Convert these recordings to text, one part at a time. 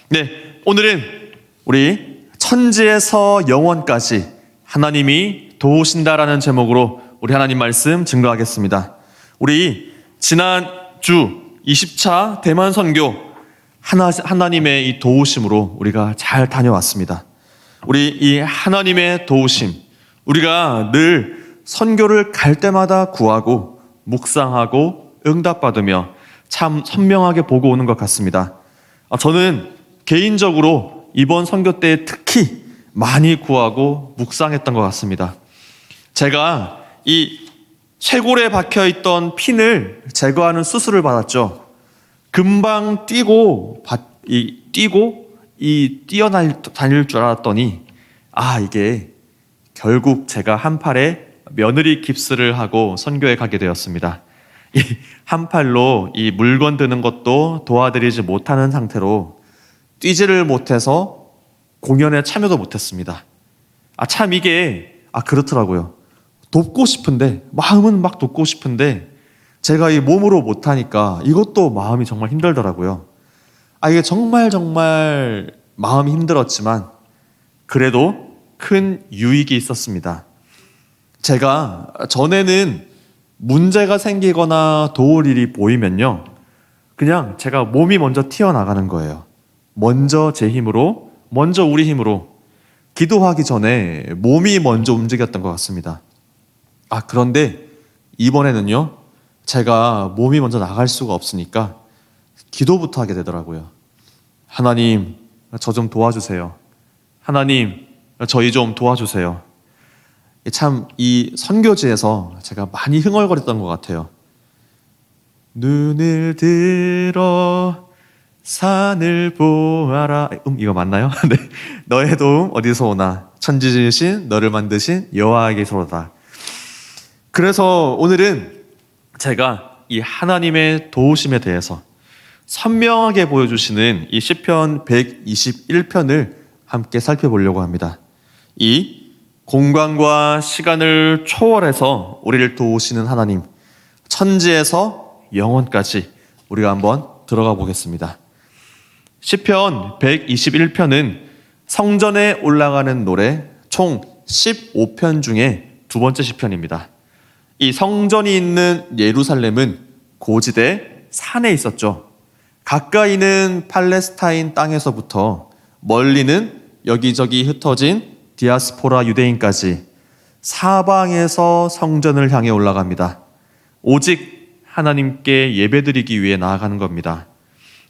네, 오늘은 우리 천지에서 영원까지 하나님이 도우신다라는 제목으로 우리 하나님 말씀 증거하겠습니다. 우리 지난주 20차 대만 선교 하나님의 이 도우심으로 우리가 잘 다녀왔습니다. 우리 이 하나님의 도우심, 우리가 늘 선교를 갈 때마다 구하고 묵상하고 응답받으며 참 선명하게 보고 오는 것 같습니다. 저는 개인적으로 이번 선교 때 특히 많이 구하고 묵상했던 것 같습니다. 제가 이 쇄골에 박혀있던 핀을 제거하는 수술을 받았죠. 금방 뛰어다닐 줄 알았더니 이게 결국 제가 한 팔에 며느리 깁스를 하고 선교에 가게 되었습니다. 이 한 팔로 이 물건 드는 것도 도와드리지 못하는 상태로 뛰지를 못해서 공연에 참여도 못했습니다. 참 이게 그렇더라고요. 돕고 싶은데, 마음은 막 돕고 싶은데 제가 이 몸으로 못하니까 이것도 마음이 정말 힘들더라고요. 이게 정말 마음이 힘들었지만 그래도 큰 유익이 있었습니다. 제가 전에는 문제가 생기거나 도울 일이 보이면요, 그냥 제가 몸이 먼저 튀어나가는 거예요. 먼저 제 힘으로, 먼저 우리 힘으로 기도하기 전에 몸이 먼저 움직였던 것 같습니다. 그런데 이번에는요, 제가 몸이 먼저 나갈 수가 없으니까 기도부터 하게 되더라고요. 하나님, 저 좀 도와주세요. 하나님, 저희 좀 도와주세요. 참 이 선교지에서 제가 많이 흥얼거렸던 것 같아요. 눈을 들어 산을 보아라. 이거 맞나요? 네. 너의 도움 어디서 오나? 천지 지으신 너를 만드신 여호와에게서로다. 그래서 오늘은 제가 이 하나님의 도우심에 대해서 선명하게 보여주시는 이 시편 121편을 함께 살펴보려고 합니다. 이 공간과 시간을 초월해서 우리를 도우시는 하나님, 천지에서 영원까지 우리가 한번 들어가 보겠습니다. 시편 121편은 성전에 올라가는 노래 총 15편 중에 두 번째 시편입니다. 이 성전이 있는 예루살렘은 고지대 산에 있었죠. 가까이는 팔레스타인 땅에서부터 멀리는 여기저기 흩어진 디아스포라 유대인까지 사방에서 성전을 향해 올라갑니다. 오직 하나님께 예배드리기 위해 나아가는 겁니다.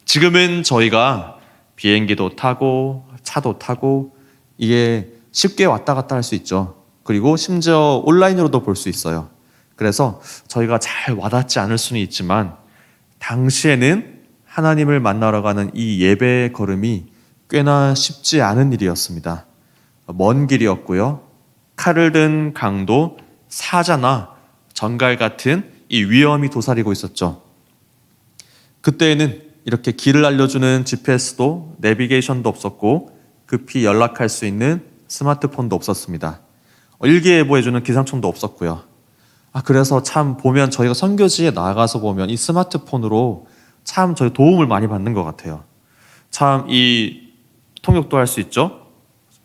지금은 저희가 비행기도 타고 차도 타고 이게 쉽게 왔다 갔다 할 수 있죠. 그리고 심지어 온라인으로도 볼 수 있어요. 그래서 저희가 잘 와닿지 않을 수는 있지만 당시에는 하나님을 만나러 가는 이 예배의 걸음이 꽤나 쉽지 않은 일이었습니다. 먼 길이었고요. 칼을 든 강도, 사자나 전갈 같은 이 위험이 도사리고 있었죠. 그때에는 이렇게 길을 알려주는 GPS도 내비게이션도 없었고 급히 연락할 수 있는 스마트폰도 없었습니다. 일기예보해주는 기상청도 없었고요. 그래서 참 보면 저희가 선교지에 나가서 보면 이 스마트폰으로 참 저희 도움을 많이 받는 것 같아요. 참 이 통역도 할 수 있죠.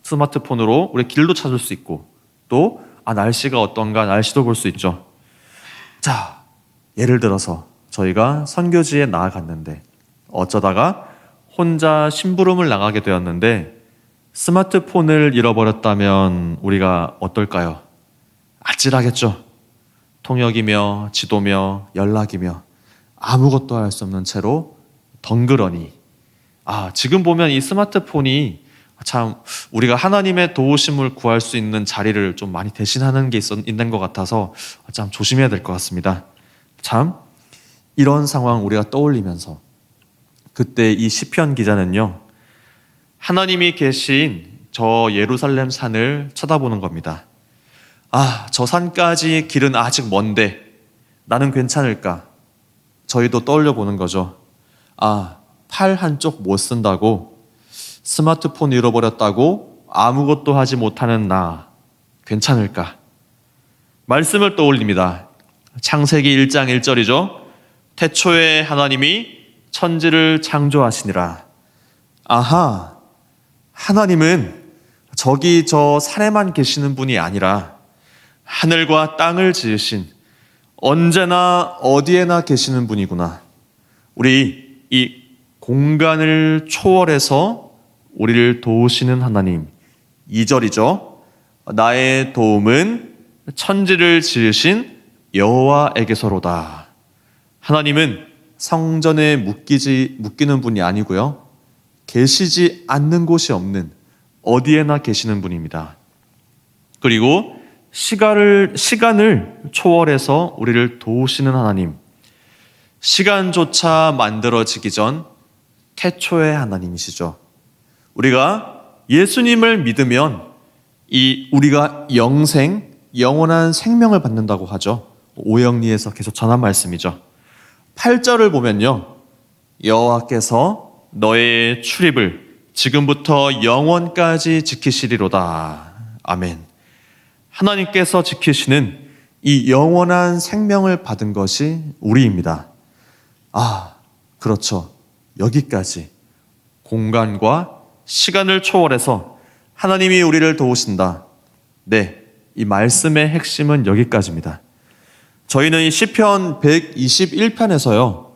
스마트폰으로 우리 길도 찾을 수 있고 또 날씨가 어떤가 날씨도 볼 수 있죠. 자, 예를 들어서 저희가 선교지에 나아갔는데 어쩌다가 혼자 심부름을 나가게 되었는데 스마트폰을 잃어버렸다면 우리가 어떨까요? 아찔하겠죠. 통역이며 지도며 연락이며 아무것도 할 수 없는 채로 덩그러니 지금 보면 이 스마트폰이 참 우리가 하나님의 도우심을 구할 수 있는 자리를 좀 많이 대신하는 게 있는 것 같아서 참 조심해야 될 것 같습니다. 참 이런 상황 우리가 떠올리면서 그때 이 시편 기자는요, 하나님이 계신 저 예루살렘 산을 쳐다보는 겁니다. 저 산까지 길은 아직 먼데 나는 괜찮을까? 저희도 떠올려 보는 거죠. 팔 한쪽 못 쓴다고, 스마트폰 잃어버렸다고 아무것도 하지 못하는 나 괜찮을까? 말씀을 떠올립니다. 창세기 1장 1절이죠. 태초에 하나님이 천지를 창조하시니라. 아하, 하나님은 저기 저 산에만 계시는 분이 아니라 하늘과 땅을 지으신 언제나 어디에나 계시는 분이구나. 우리 이 공간을 초월해서 우리를 도우시는 하나님. 2절이죠. 나의 도움은 천지를 지으신 여호와에게서로다. 하나님은 성전에 묶이는 분이 아니고요. 계시지 않는 곳이 없는 어디에나 계시는 분입니다. 그리고 시간을 초월해서 우리를 도우시는 하나님. 시간조차 만들어지기 전 태초의 하나님이시죠. 우리가 예수님을 믿으면 우리가 영원한 생명을 받는다고 하죠. 오영리에서 계속 전한 말씀이죠. 8절을 보면요. 여호와께서 너의 출입을 지금부터 영원까지 지키시리로다. 아멘. 하나님께서 지키시는 이 영원한 생명을 받은 것이 우리입니다. 그렇죠. 여기까지 공간과 시간을 초월해서 하나님이 우리를 도우신다. 네, 이 말씀의 핵심은 여기까지입니다. 저희는 이 시편 121편에서요.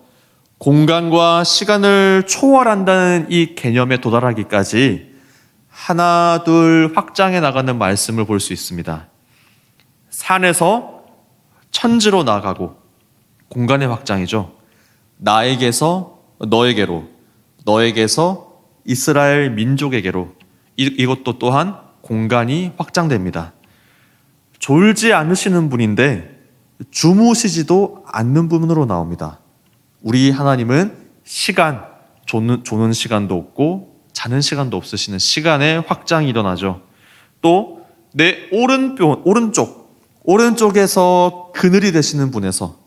공간과 시간을 초월한다는 이 개념에 도달하기까지 하나 둘 확장해 나가는 말씀을 볼 수 있습니다. 산에서 천지로 나가고 공간의 확장이죠. 나에게서 너에게로, 너에게서 이스라엘 민족에게로 이것도 또한 공간이 확장됩니다. 졸지 않으시는 분인데 주무시지도 않는 분으로 나옵니다. 우리 하나님은 시간, 조는 시간도 없고 자는 시간도 없으시는 시간의 확장이 일어나죠. 또 내 오른쪽에서 그늘이 되시는 분에서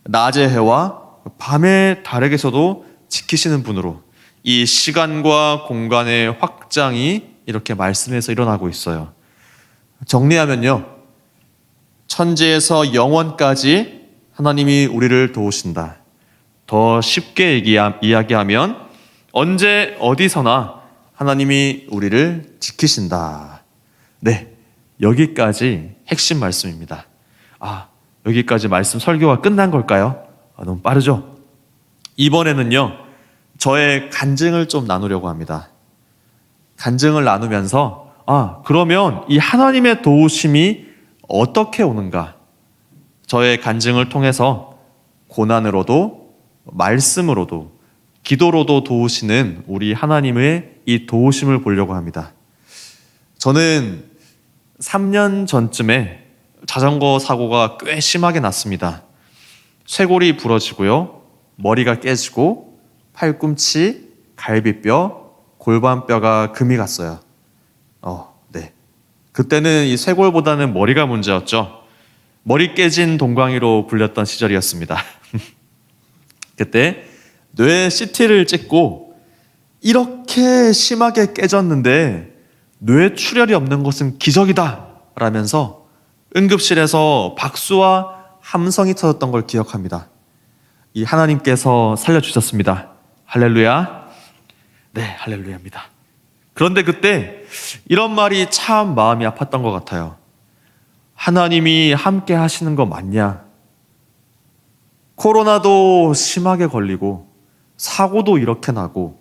낮의 해와 밤의 달에게서도 지키시는 분으로 이 시간과 공간의 확장이 이렇게 말씀에서 일어나고 있어요. 정리하면요. 천지에서 영원까지 하나님이 우리를 도우신다. 더 쉽게 이야기하면 언제 어디서나 하나님이 우리를 지키신다. 네, 여기까지 핵심 말씀입니다. 여기까지 말씀 설교가 끝난 걸까요? 너무 빠르죠? 이번에는요, 저의 간증을 좀 나누려고 합니다. 간증을 나누면서 그러면 이 하나님의 도우심이 어떻게 오는가? 저의 간증을 통해서 고난으로도 말씀으로도 기도로도 도우시는 우리 하나님의 이 도우심을 보려고 합니다. 저는 3년 전쯤에 자전거 사고가 꽤 심하게 났습니다. 쇄골이 부러지고요. 머리가 깨지고 팔꿈치, 갈비뼈, 골반뼈가 금이 갔어요. 네. 그때는 이 쇄골보다는 머리가 문제였죠. 머리 깨진 동광이로 불렸던 시절이었습니다. 그때 뇌 CT를 찍고 이렇게 심하게 깨졌는데 뇌 출혈이 없는 것은 기적이다 라면서 응급실에서 박수와 함성이 터졌던 걸 기억합니다. 이 하나님께서 살려주셨습니다. 할렐루야. 네, 할렐루야입니다. 그런데 그때 이런 말이 참 마음이 아팠던 것 같아요. 하나님이 함께 하시는 거 맞냐? 코로나도 심하게 걸리고 사고도 이렇게 나고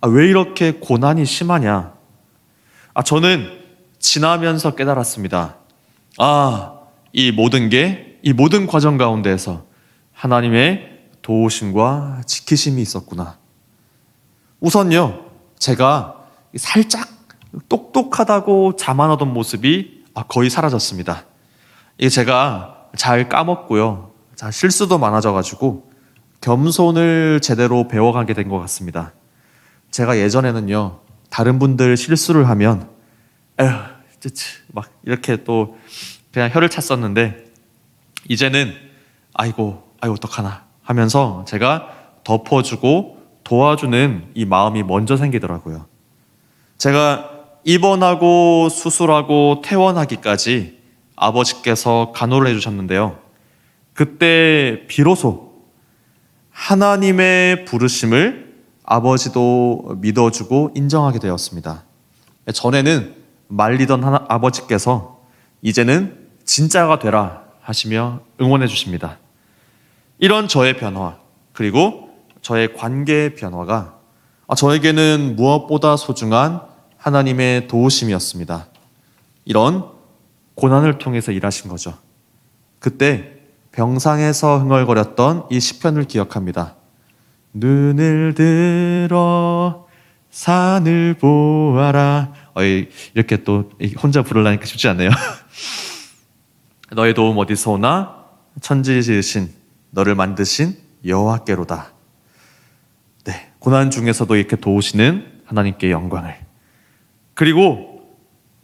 왜 이렇게 고난이 심하냐? 저는 지나면서 깨달았습니다. 이 모든 과정 가운데에서 하나님의 도우심과 지키심이 있었구나. 우선요, 제가 살짝 똑똑하다고 자만하던 모습이 거의 사라졌습니다. 제가 잘 까먹고요. 실수도 많아져가지고 겸손을 제대로 배워가게 된 것 같습니다. 제가 예전에는요, 다른 분들 실수를 하면 막 이렇게 또 그냥 혀를 찼었는데 이제는 아이고 어떡하나 하면서 제가 덮어주고 도와주는 이 마음이 먼저 생기더라고요. 제가 입원하고 수술하고 퇴원하기까지 아버지께서 간호를 해주셨는데요. 그때 비로소 하나님의 부르심을 아버지도 믿어주고 인정하게 되었습니다. 전에는 말리던 아버지께서 이제는 진짜가 되라 하시며 응원해 주십니다. 이런 저의 변화, 그리고 저의 관계의 변화가 저에게는 무엇보다 소중한 하나님의 도우심이었습니다. 이런 고난을 통해서 일하신 거죠. 그때 병상에서 흥얼거렸던 이 시편을 기억합니다. 눈을 들어 산을 보아라. 이렇게 또 혼자 부르려니까 쉽지 않네요. 너의 도움 어디서 오나? 천지 지으신 너를 만드신 여호와께로다. 네, 고난 중에서도 이렇게 도우시는 하나님께 영광을. 그리고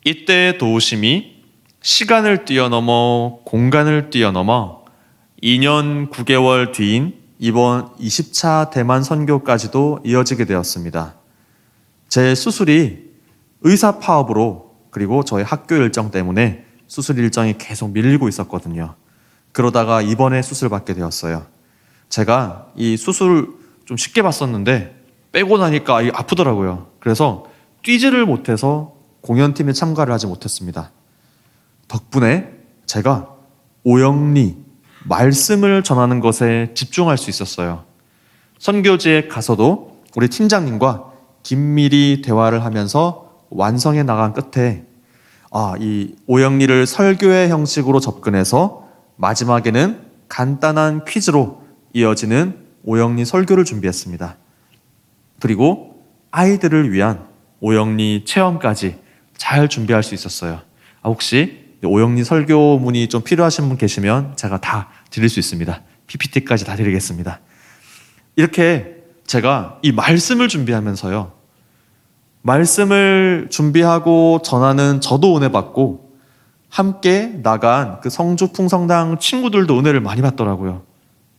이때의 도우심이 시간을 뛰어넘어 공간을 뛰어넘어 2년 9개월 뒤인 이번 20차 대만 선교까지도 이어지게 되었습니다. 제 수술이 의사 파업으로 그리고 저희 학교 일정 때문에 수술 일정이 계속 밀리고 있었거든요. 그러다가 이번에 수술 받게 되었어요. 제가 이 수술 좀 쉽게 봤었는데 빼고 나니까 아프더라고요. 그래서 뛰지를 못해서 공연팀에 참가를 하지 못했습니다. 덕분에 제가 오영리 말씀을 전하는 것에 집중할 수 있었어요. 선교지에 가서도 우리 팀장님과 긴밀히 대화를 하면서 완성해 나간 끝에 이 오영리를 설교의 형식으로 접근해서 마지막에는 간단한 퀴즈로 이어지는 오영리 설교를 준비했습니다. 그리고 아이들을 위한 오영리 체험까지 잘 준비할 수 있었어요. 혹시 오영리 설교문이 좀 필요하신 분 계시면 제가 다 드릴 수 있습니다. PPT까지 다 드리겠습니다. 이렇게 제가 이 말씀을 준비하면서요. 말씀을 준비하고 전하는 저도 은혜 받고 함께 나간 그 성주풍성당 친구들도 은혜를 많이 받더라고요.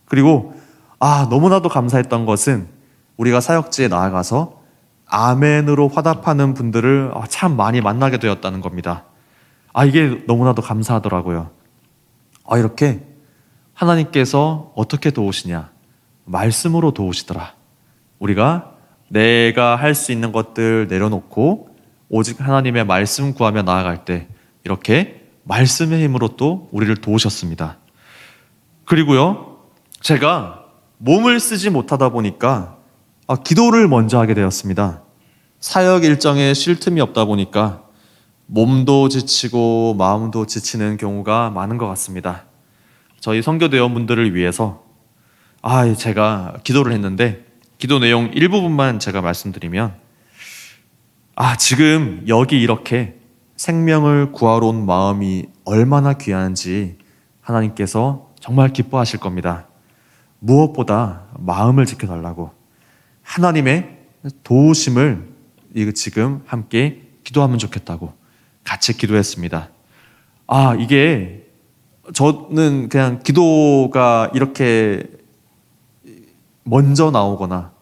그리고 너무나도 감사했던 것은 우리가 사역지에 나아가서 아멘으로 화답하는 분들을 참 많이 만나게 되었다는 겁니다. 이게 너무나도 감사하더라고요. 이렇게 하나님께서 어떻게 도우시냐? 말씀으로 도우시더라. 우리가 내가 할 수 있는 것들 내려놓고 오직 하나님의 말씀 구하며 나아갈 때 이렇게 말씀의 힘으로 또 우리를 도우셨습니다. 그리고요, 제가 몸을 쓰지 못하다 보니까 기도를 먼저 하게 되었습니다. 사역 일정에 쉴 틈이 없다 보니까 몸도 지치고 마음도 지치는 경우가 많은 것 같습니다. 저희 선교대원분들을 위해서 제가 기도를 했는데 기도 내용 일부분만 제가 말씀드리면 지금 여기 이렇게 생명을 구하러 온 마음이 얼마나 귀한지 하나님께서 정말 기뻐하실 겁니다. 무엇보다 마음을 지켜달라고 하나님의 도우심을 지금 함께 기도하면 좋겠다고 같이 기도했습니다. 이게 저는 그냥 기도가 이렇게 먼저 나오거나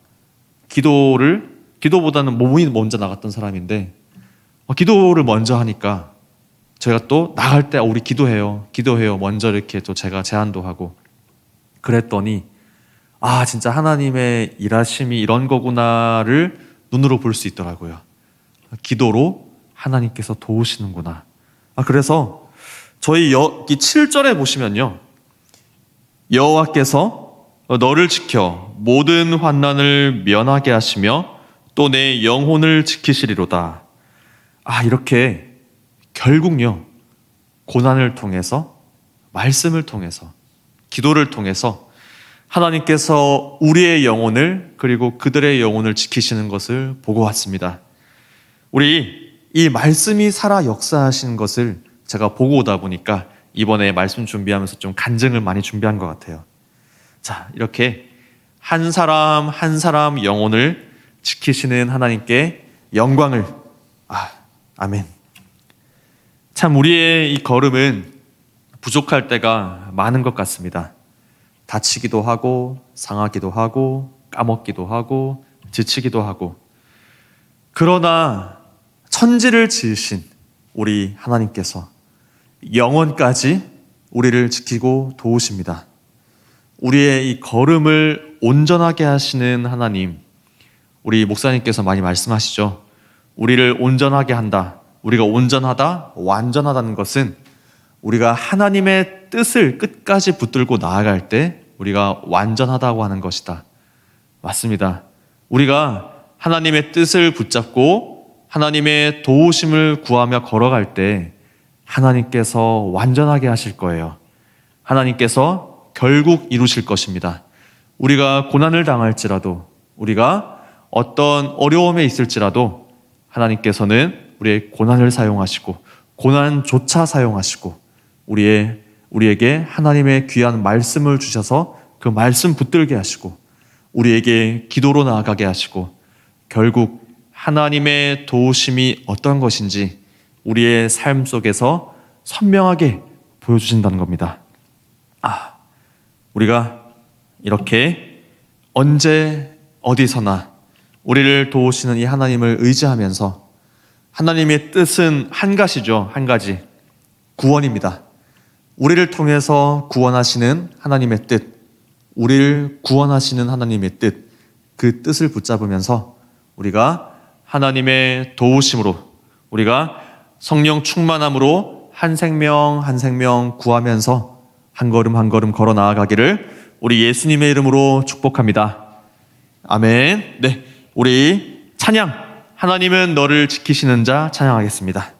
기도보다는 몸이 먼저 나갔던 사람인데 기도를 먼저 하니까 제가 또 나갈 때 우리 기도해요 먼저 이렇게 또 제가 제안도 하고 그랬더니 진짜 하나님의 일하심이 이런 거구나를 눈으로 볼 수 있더라고요. 기도로 하나님께서 도우시는구나. 그래서 저희 여기 7절에 보시면요, 여호와께서 너를 지켜 모든 환난을 면하게 하시며 또 내 영혼을 지키시리로다. 이렇게 결국요, 고난을 통해서, 말씀을 통해서, 기도를 통해서 하나님께서 우리의 영혼을 그리고 그들의 영혼을 지키시는 것을 보고 왔습니다. 우리 이 말씀이 살아 역사하시는 것을 제가 보고 오다 보니까 이번에 말씀 준비하면서 좀 간증을 많이 준비한 것 같아요. 자, 이렇게 한 사람 한 사람 영혼을 지키시는 하나님께 영광을. 아멘. 참 우리의 이 걸음은 부족할 때가 많은 것 같습니다. 다치기도 하고 상하기도 하고 까먹기도 하고 지치기도 하고, 그러나 천지를 지으신 우리 하나님께서 영원까지 우리를 지키고 도우십니다. 우리의 이 걸음을 온전하게 하시는 하나님, 우리 목사님께서 많이 말씀하시죠. 우리를 온전하게 한다. 우리가 온전하다, 완전하다는 것은 우리가 하나님의 뜻을 끝까지 붙들고 나아갈 때 우리가 완전하다고 하는 것이다. 맞습니다. 우리가 하나님의 뜻을 붙잡고 하나님의 도우심을 구하며 걸어갈 때 하나님께서 완전하게 하실 거예요. 하나님께서 결국 이루실 것입니다. 우리가 고난을 당할지라도, 우리가 어떤 어려움에 있을지라도 하나님께서는 우리의 고난을 사용하시고 고난조차 사용하시고 우리에게 하나님의 귀한 말씀을 주셔서 그 말씀 붙들게 하시고 우리에게 기도로 나아가게 하시고 결국 하나님의 도우심이 어떤 것인지 우리의 삶 속에서 선명하게 보여주신다는 겁니다. 우리가 이렇게 언제 어디서나 우리를 도우시는 이 하나님을 의지하면서 하나님의 뜻은 한 가지죠. 한 가지. 구원입니다. 우리를 통해서 구원하시는 하나님의 뜻, 우리를 구원하시는 하나님의 뜻, 그 뜻을 붙잡으면서 우리가 하나님의 도우심으로, 우리가 성령 충만함으로 한 생명 한 생명 구하면서 한 걸음 한 걸음 걸어 나아가기를 우리 예수님의 이름으로 축복합니다. 아멘. 네, 우리 찬양, 하나님은 너를 지키시는 자 찬양하겠습니다.